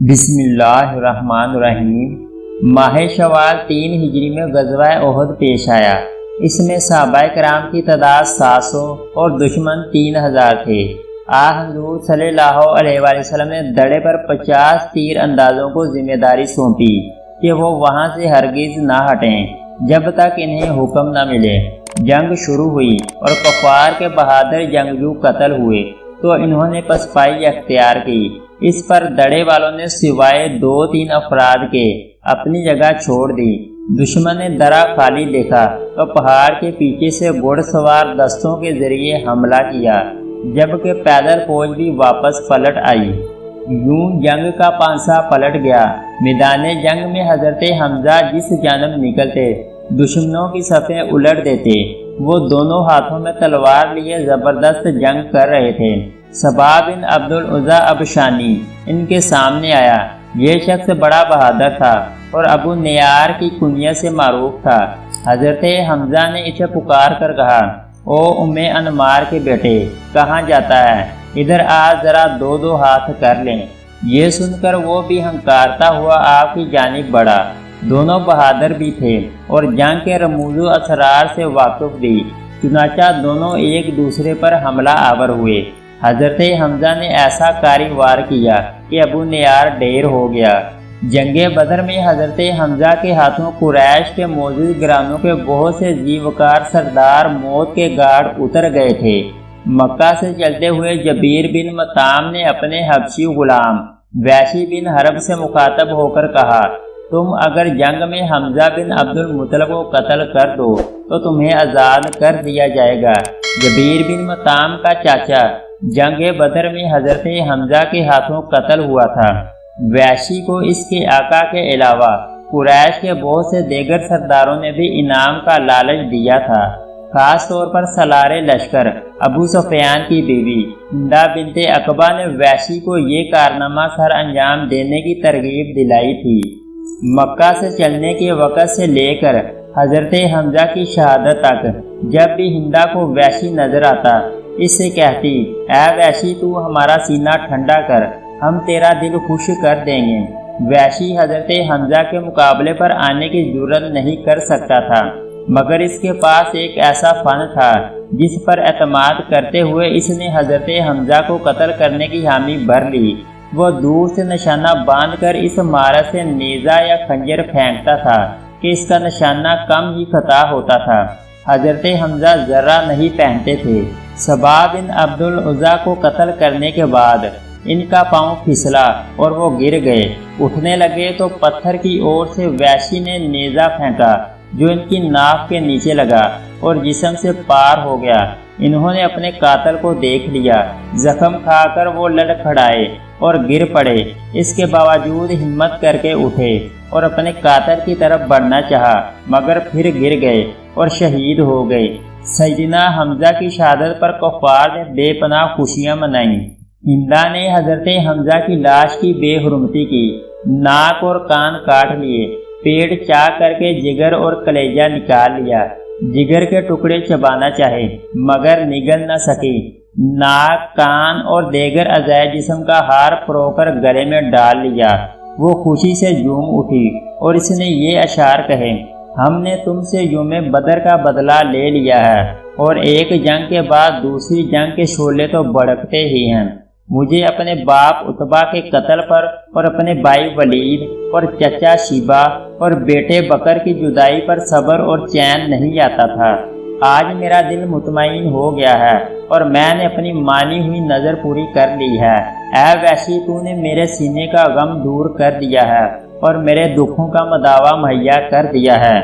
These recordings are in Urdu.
بسم اللہ الرحمن الرحیم۔ ماہ شوال 3 ہجری میں غزوہ احد پیش آیا۔ اس میں صحابہ کرام کی تعداد 700 اور دشمن 3000 تھے۔ حضور صلی اللہ علیہ وآلہ وسلم نے دڑے پر 50 تیر اندازوں کو ذمہ داری سونپی کہ وہ وہاں سے ہرگز نہ ہٹیں جب تک انہیں حکم نہ ملے۔ جنگ شروع ہوئی اور کفار کے بہادر جنگجو قتل ہوئے تو انہوں نے پسپائی اختیار کی۔ اس پر دڑے والوں نے سوائے 2-3 افراد کے اپنی جگہ چھوڑ دی۔ دشمن نے درہ خالی دیکھا تو پہاڑ کے پیچھے سے گھڑ سوار دستوں کے ذریعے حملہ کیا، جبکہ پیدل فوج بھی واپس پلٹ آئی۔ یوں جنگ کا پانسا پلٹ گیا۔ میدان جنگ میں حضرت حمزہ جس جانب نکلتے دشمنوں کی صفیں الٹ دیتے۔ وہ دونوں ہاتھوں میں تلوار لیے زبردست جنگ کر رہے تھے۔ صبا بن عبد العزا ابشانی ان کے سامنے آیا۔ یہ شخص بڑا بہادر تھا اور ابو نیار کی کنیہ سے معروف تھا۔ حضرت حمزہ نے اسے پکار کر کہا، او ام انمار کے بیٹے، کہاں جاتا ہے؟ ادھر آ، ذرا 2 ہاتھ کر لیں۔ یہ سن کر وہ بھی ہنکارتا ہوا آپ کی جانب بڑھا۔ دونوں بہادر بھی تھے اور جنگ کے رموز و اسرار سے واقف بھی، چنانچہ دونوں ایک دوسرے پر حملہ آور ہوئے۔ حضرت حمزہ نے ایسا کاری وار کیا کہ ابو نیار ڈھیر ہو گیا۔ جنگ بدر میں حضرت حمزہ کے ہاتھوں قریش کے موجود گرانوں کے بہت سے زیوکار سردار موت کے گاڑ اتر گئے تھے۔ مکہ سے چلتے ہوئے جبیر بن مطعم نے اپنے حبشی غلام وحشی بن حرب سے مخاطب ہو کر کہا، تم اگر جنگ میں حمزہ بن عبد المطلب کو قتل کر دو تو تمہیں آزاد کر دیا جائے گا۔ جبیر بن مطعم کا چاچا جنگ بدر میں حضرت حمزہ کے ہاتھوں قتل ہوا تھا۔ وحشی کو اس کے آقا کے علاوہ قریش کے بہت سے دیگر سرداروں نے بھی انعام کا لالچ دیا تھا، خاص طور پر سالار لشکر ابو سفیان کی بیوی ہندہ بنت عقبہ نے وحشی کو یہ کارنامہ سر انجام دینے کی ترغیب دلائی تھی۔ مکہ سے چلنے کے وقت سے لے کر حضرت حمزہ کی شہادت تک جب بھی ہندہ کو وحشی نظر آتا، اس سے کہتی، اے وحشی، تو ہمارا سینہ ٹھنڈا کر، ہم تیرا دل خوش کر دیں گے۔ وحشی حضرت حمزہ کے مقابلے پر آنے کی جرات نہیں کر سکتا تھا، مگر اس کے پاس ایک ایسا فن تھا جس پر اعتماد کرتے ہوئے اس نے حضرت حمزہ کو قتل کرنے کی حامی بھر لی۔ وہ دور سے نشانہ باندھ کر اس مہارت سے نیزہ یا خنجر پھینکتا تھا کہ اس کا نشانہ کم ہی خطا ہوتا تھا۔ حضرت حمزہ ذرہ نہیں پہنتے تھے۔ صبا بن عبد العزا کو قتل کرنے کے بعد ان کا پاؤں پھسلا اور وہ گر گئے۔ اٹھنے لگے تو پتھر کی اور سے وحشی نے نیزہ پھینکا جو ان کی ناک کے نیچے لگا اور جسم سے پار ہو گیا۔ انہوں نے اپنے قاتل کو دیکھ لیا۔ زخم کھا کر وہ لڑکھڑائے اور گر پڑے۔ اس کے باوجود ہمت کر کے اٹھے اور اپنے قاتل کی طرف بڑھنا چاہا، مگر پھر گر گئے اور شہید ہو گئے۔ سیدنا حمزہ کی شہادت پر کفار نے بے پناہ خوشیاں منائیں۔ ہندہ نے حضرت حمزہ کی لاش کی بے حرمتی کی، ناک اور کان کاٹ لیے، پیٹ چاک کر کے جگر اور کلیجہ نکال لیا۔ جگر کے ٹکڑے چبانا چاہے مگر نگل نہ سکی۔ ناک، کان اور دیگر اعضائے جسم کا ہار پرو کر گلے میں ڈال لیا۔ وہ خوشی سے جھوم اٹھی اور اس نے یہ اشعار کہے، ہم نے تم سے یوم بدر کا بدلہ لے لیا ہے، اور ایک جنگ کے بعد دوسری جنگ کے شعلے تو بھڑکتے ہی ہیں۔ مجھے اپنے باپ عتبہ کے قتل پر اور اپنے بھائی ولید اور چچا شیبہ اور بیٹے بکر کی جدائی پر صبر اور چین نہیں آتا تھا۔ آج میرا دل مطمئن ہو گیا ہے اور میں نے اپنی مانی ہوئی نظر پوری کر لی ہے۔ اے وحشی، تو نے میرے سینے کا غم دور کر دیا ہے اور میرے دکھوں کا مداوا مہیا کر دیا ہے۔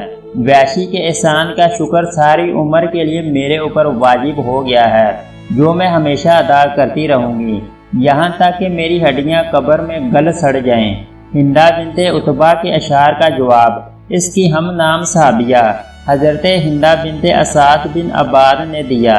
وحشی کے احسان کا شکر ساری عمر کے لیے میرے اوپر واجب ہو گیا ہے، جو میں ہمیشہ ادا کرتی رہوں گی، یہاں تک کہ میری ہڈیاں قبر میں گل سڑ جائیں۔ ہندہ بنت عتبہ کے اشعار کا جواب۔ اس کی ہم نام صحابیہ حضرت ہندہ بنت اساد بن عباد نے دیا،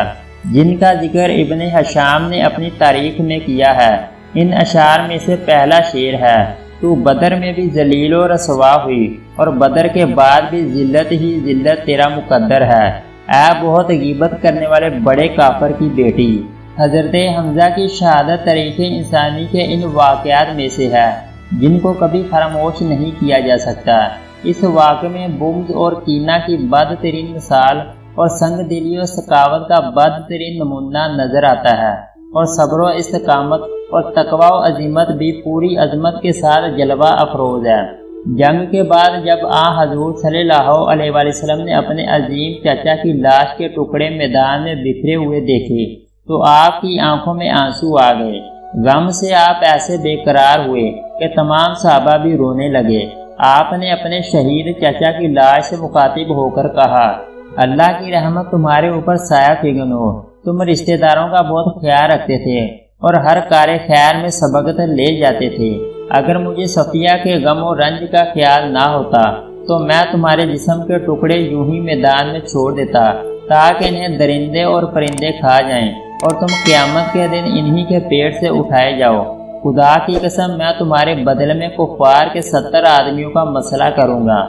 جن کا ذکر ابن حشام نے اپنی تاریخ میں کیا ہے۔ ان اشعار میں سے پہلا شعر ہے، تو بدر میں بھی ذلیل و رسوا ہوئی اور بدر کے بعد بھی ذلت ہی ذلت تیرا مقدر ہے، اے بہت غیبت کرنے والے بڑے کافر کی بیٹی۔ حضرت حمزہ کی شہادت تاریخ انسانی کے ان واقعات میں سے ہے جن کو کبھی فراموش نہیں کیا جا سکتا۔ اس واقعے میں بغض اور کینہ کی بدترین مثال اور سنگ دلی و سخاوت کا بدترین نمونہ نظر آتا ہے، اور صبر و استقامت اور تقوی و عزیمت بھی پوری عظمت کے ساتھ جلوہ افروز ہے۔ جنگ کے بعد جب حضور صلی اللہ علیہ وآلہ وسلم نے اپنے عظیم چچا کی لاش کے ٹکڑے میدان میں بکھرے ہوئے دیکھے تو آپ کی آنکھوں میں آنسو آ گئے۔ غم سے آپ ایسے بے قرار ہوئے کہ تمام صحابہ بھی رونے لگے۔ آپ نے اپنے شہید چچا کی لاش سے مخاطب ہو کر کہا، اللہ کی رحمت تمہارے اوپر سایہ فگن ہو۔ تم رشتہ داروں کا بہت خیال رکھتے تھے اور ہر کار خیر میں سبقت لے جاتے تھے۔ اگر مجھے صفیہ کے غم و رنج کا خیال نہ ہوتا تو میں تمہارے جسم کے ٹکڑے یوں ہی میدان میں چھوڑ دیتا تاکہ انہیں درندے اور پرندے کھا جائیں اور تم قیامت کے دن انہی کے پیٹ سے اٹھائے جاؤ۔ خدا کی قسم میں تمہارے بدلے میں کفار کے 70 آدمیوں کا مسئلہ کروں گا۔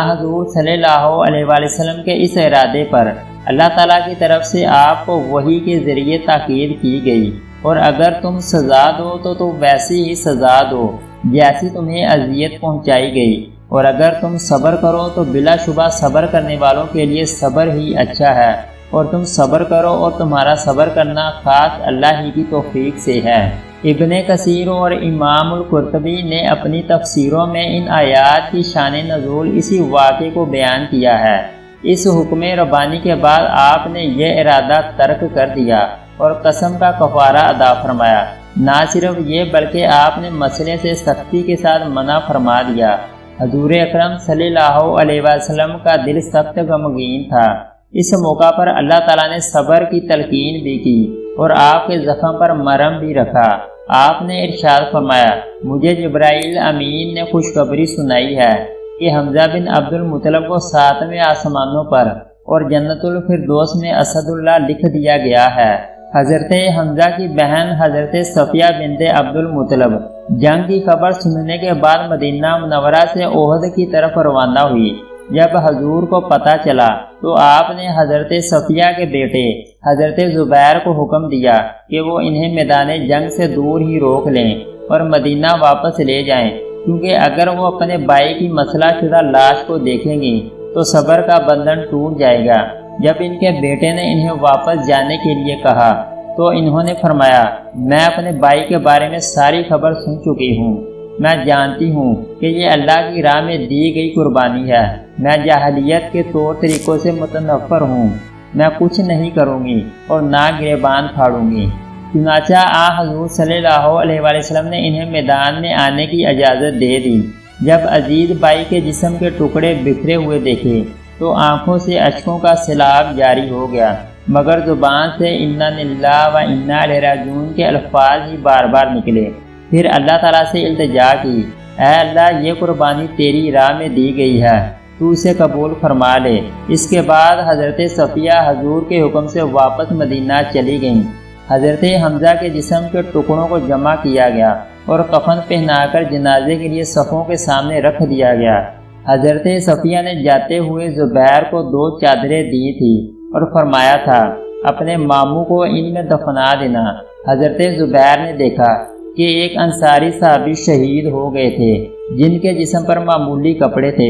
حضور صلی اللہ علیہ وآلہ وسلم کے اس ارادے پر اللہ تعالیٰ کی طرف سے آپ کو وحی کے ذریعے تاکید کی گئی، اور اگر تم سزا دو تو ویسی ہی سزا دو جیسی تمہیں اذیت پہنچائی گئی، اور اگر تم صبر کرو تو بلا شبہ صبر کرنے والوں کے لیے صبر ہی اچھا ہے، اور تم صبر کرو اور تمہارا صبر کرنا خاص اللہ ہی کی توفیق سے ہے۔ ابن کثیر اور امام القرطبی نے اپنی تفسیروں میں ان آیات کی شان نزول اسی واقعے کو بیان کیا ہے۔ اس حکم ربانی کے بعد آپ نے یہ ارادہ ترک کر دیا اور قسم کا کفارہ ادا فرمایا۔ نہ صرف یہ بلکہ آپ نے مسئلے سے سختی کے ساتھ منع فرما دیا۔ حضور اکرم صلی اللہ علیہ وسلم کا دل سخت غمگین تھا۔ اس موقع پر اللہ تعالیٰ نے صبر کی تلقین بھی کی اور آپ کے زخم پر مرہم بھی رکھا۔ آپ نے ارشاد فرمایا، مجھے جبرائیل امین نے خوشخبری سنائی ہے کہ حمزہ بن عبد المطلب کو 7ویں آسمانوں پر اور جنت الفردوس میں اسد اللہ لکھ دیا گیا ہے۔ حضرت حمزہ کی بہن حضرت صفیہ بنت عبد المطلب جنگ کی خبر سننے کے بعد مدینہ منورہ سے احد کی طرف روانہ ہوئی۔ جب حضور کو پتہ چلا تو آپ نے حضرت صفیہ کے بیٹے حضرت زبیر کو حکم دیا کہ وہ انہیں میدان جنگ سے دور ہی روک لیں اور مدینہ واپس لے جائیں، کیونکہ اگر وہ اپنے بھائی کی مسلح شدہ لاش کو دیکھیں گی تو صبر کا بندھن ٹوٹ جائے گا۔ جب ان کے بیٹے نے انہیں واپس جانے کے لیے کہا تو انہوں نے فرمایا، میں اپنے بھائی کے بارے میں ساری خبر سن چکی ہوں۔ میں جانتی ہوں کہ یہ اللہ کی راہ میں دی گئی قربانی ہے۔ میں جاہلیت کے طور طریقوں سے متنفر ہوں۔ میں کچھ نہیں کروں گی اور نہ گریبان پھاڑوں گی۔ چنانچہ حضور صلی اللہ علیہ وآلہ وسلم نے انہیں میدان میں آنے کی اجازت دے دی۔ جب عزیز بھائی کے جسم کے ٹکڑے بکھرے ہوئے دیکھے تو آنکھوں سے اشکوں کا سیلاب جاری ہو گیا، مگر زبان سے انا للہ و انا الیہ راجعون کے الفاظ ہی بار بار نکلے۔ پھر اللہ تعالیٰ سے التجا کی، اے اللہ، یہ قربانی تیری راہ میں دی گئی ہے، تو اسے قبول فرما لے۔ اس کے بعد حضرت صفیہ حضور کے حکم سے واپس مدینہ چلی گئیں۔ حضرت حمزہ کے جسم کے ٹکڑوں کو جمع کیا گیا اور کفن پہنا کر جنازے کے لیے صفوں کے سامنے رکھ دیا گیا۔ حضرت صفیہ نے جاتے ہوئے زبیر کو 2 چادریں دی تھی اور فرمایا تھا، اپنے ماموں کو ان میں دفنا دینا۔ حضرت زبیر نے دیکھا کہ ایک انصاری صحابی شہید ہو گئے تھے جن کے جسم پر معمولی کپڑے تھے۔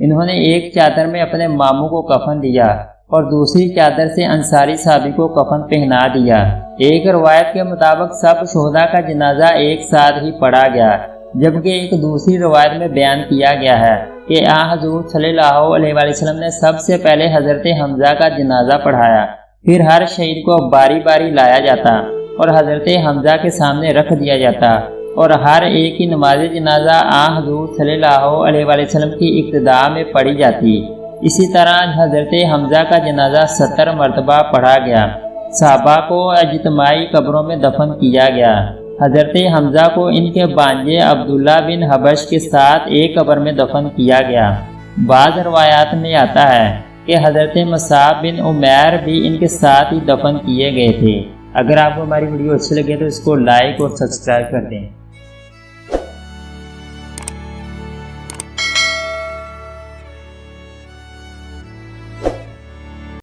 انہوں نے ایک چادر میں اپنے ماموں کو کفن دیا اور دوسری چادر سے انصاری صحابی کو کفن پہنا دیا۔ ایک روایت کے مطابق سب شہداء کا جنازہ ایک ساتھ ہی پڑھا گیا، جبکہ ایک دوسری روایت میں بیان کیا گیا ہے کہ حضور صلی اللہ علیہ وآلہ وسلم نے سب سے پہلے حضرت حمزہ کا جنازہ پڑھایا، پھر ہر شہید کو باری باری لایا جاتا اور حضرت حمزہ کے سامنے رکھ دیا جاتا، اور ہر ایک کی نماز جنازہ حضور صلی اللہ علیہ وآلہ وسلم کی ابتدا میں پڑھی جاتی۔ اسی طرح حضرت حمزہ کا جنازہ 70 مرتبہ پڑھا گیا۔ صحابہ کو اجتماعی قبروں میں دفن کیا گیا۔ حضرت حمزہ کو ان کے بانجے عبداللہ بن حبش کے ساتھ ایک قبر میں دفن کیا گیا۔ بعض روایات میں آتا ہے کہ حضرت مصعب بن عمیر بھی ان کے ساتھ ہی دفن کیے گئے تھے۔ اگر آپ کو ہماری ویڈیو اچھی لگے تو اس کو لائک اور سبسکرائب کر دیں۔